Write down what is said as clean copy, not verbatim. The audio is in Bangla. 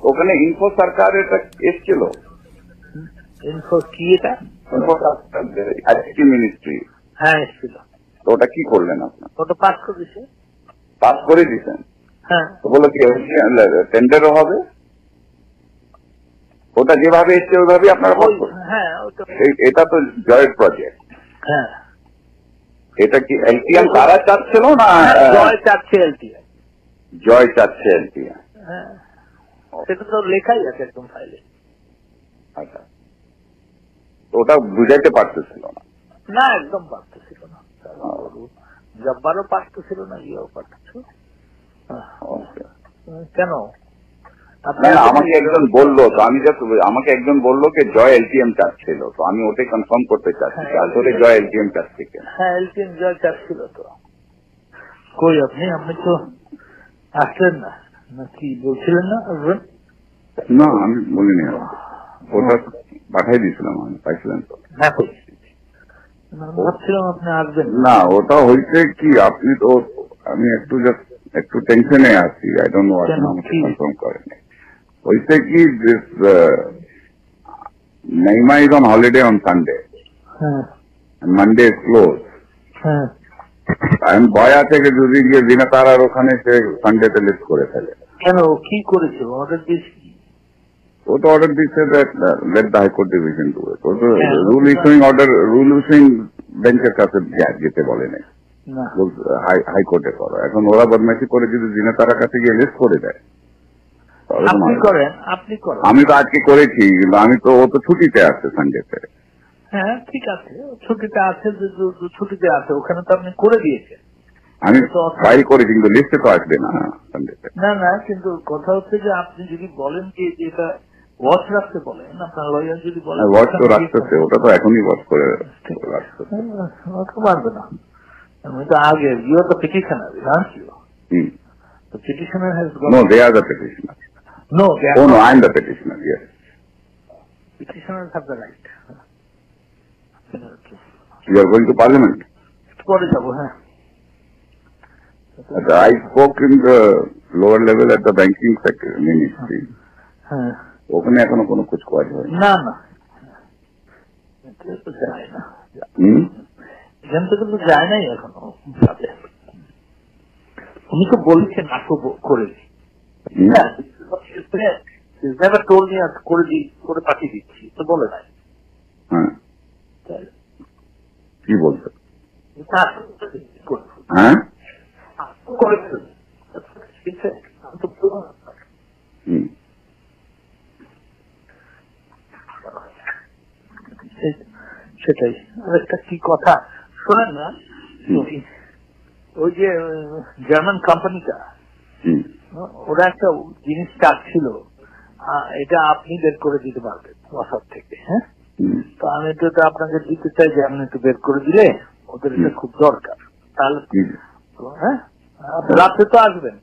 ওখানে ইনফো সরকার এটা এসেছিল, ইনফো কি এটা আইসিটি মিনিস্ট্রি। হ্যাঁ এসেছিল। ওটা কি করলেন আপনার? ওটা পাস করে দিছে। পাস করে দিচ্ছেন? হ্যাঁ। তো বলো কি টেন্ডারও হবে? ওটা যেভাবে এসছে ওইভাবে আপনারা পাস করবেন? হ্যাঁ এটা তো জয়ের প্রজেক্ট। হ্যাঁ। এটা কি এলটিএম তারা চাচ্ছিল না জয় চাচ্ছে এলটিএম? জয় চাচ্ছে এলটিএম। হ্যাঁ সেটা তো লেখাই আছে একদম ফাইলে। আচ্ছা, ওটা বুঝাইতে পারতেছিল না? না একদম পারতেছিল না, জব্বারও পারতেছিল না, ইয়েও পারতেছিল। কেন আমাকে একজন বললো, তো আমি আমাকে একজন বললো যে জয় এলটিএম চাচ্ছিল, তো আমি ওটাই কনফার্ম করতে চাচ্ছি আসলে জয় এলটিএম চাচ্ছে কেন। হ্যাঁ এলটিএম জয় চাচ্ছিল। তো কই আপনি তো আসলেন না, নাকি বলছিলেন না আসবেন? না আমি বলিনি, ওটা পাঠাই দিয়েছিলাম, আমি পাইছিলেন তো? হ্যাঁ ভাবছিলাম আপনি আসবেন না। ওটা হয়েছে কি, আপনি তো, আমি একটু টেনশনে আছি, আই ডোন্ট নো আপনি আমাকে কনফার্ম করেন। হয়েছে কি, this Naima is on holiday on Sunday and Monday is closed. আমি ভয় আছে যদি গিয়ে দিনে তার আর ওখানে সে সানডেতে লিস্ট করে ফেলে। কেন কি করেছে? অর্ডার দিয়েছে? ও তো অর্ডার দিচ্ছে let the high court division to it. ও তো রুল ইস্যুইং বেঞ্চের কাছে যেতে বলে নাই, হাইকোর্টে করো। এখন ওরা বদমাইশি করে যদি দিনে তার কাছে গিয়ে লিস্ট করে দেয়, আপনি করেন। আমি তো আজকে করেছি, কিন্তু ও তো ছুটিতে আছে সানডেতে। হ্যাঁ ঠিক আছে, ছুটিতে আছে, ছুটিতে আছে, ওখানে তো আপনি করে দিয়েছেন। আমি ফাইল করেছি, কিন্তু লিস্টে তো আসবে না সানডেতে। না কিন্তু কথা হচ্ছে যে আপনি যদি বলেন যে এটা ওয়াচ রাখতে বলেন, আপনার লয়ার যদি বলেন ওয়াচ তো রাখতেছে, ওটা তো এখনই ওয়াচ করে রাখতেছে। পারবে না, আমি তো আগে you are the petitioner, aren't you? The petitioner has got... No, they are the petitioner. No, they are... Oh, no, I am the petitioner, yes. Petitioners have the right. You are going to parliament? পরে যাবো, হ্যাঁ। I spoke in the lower level at the banking sector ministry. হ্যাঁ। ওখানে এখনো কোনো কুছ কাজ হয় না। যায় না, এখান থেকে তো যায় নাই এখনো। উনি তো বলছেন নাটক করেছি, করে পাঠিয়ে দিচ্ছি, তো বলে নাই। হ্যাঁ কি বলছে? হ্যাঁ সেটাই। আরেকটা কি কথা শোনেন না, ওই যে জার্মান কোম্পানিটা, ওরা একটা জিনিস চাচ্ছিল, এটা আপনি বের করে দিতে পারবেন ওয়াসার থেকে। হ্যাঁ, তো আমি তো আপনাকে দিতে চাই যে আপনি একটু বের করে দিলে ওদের এটা খুব দরকার। তাহলে হ্যাঁ, রাতে তো আসবেন।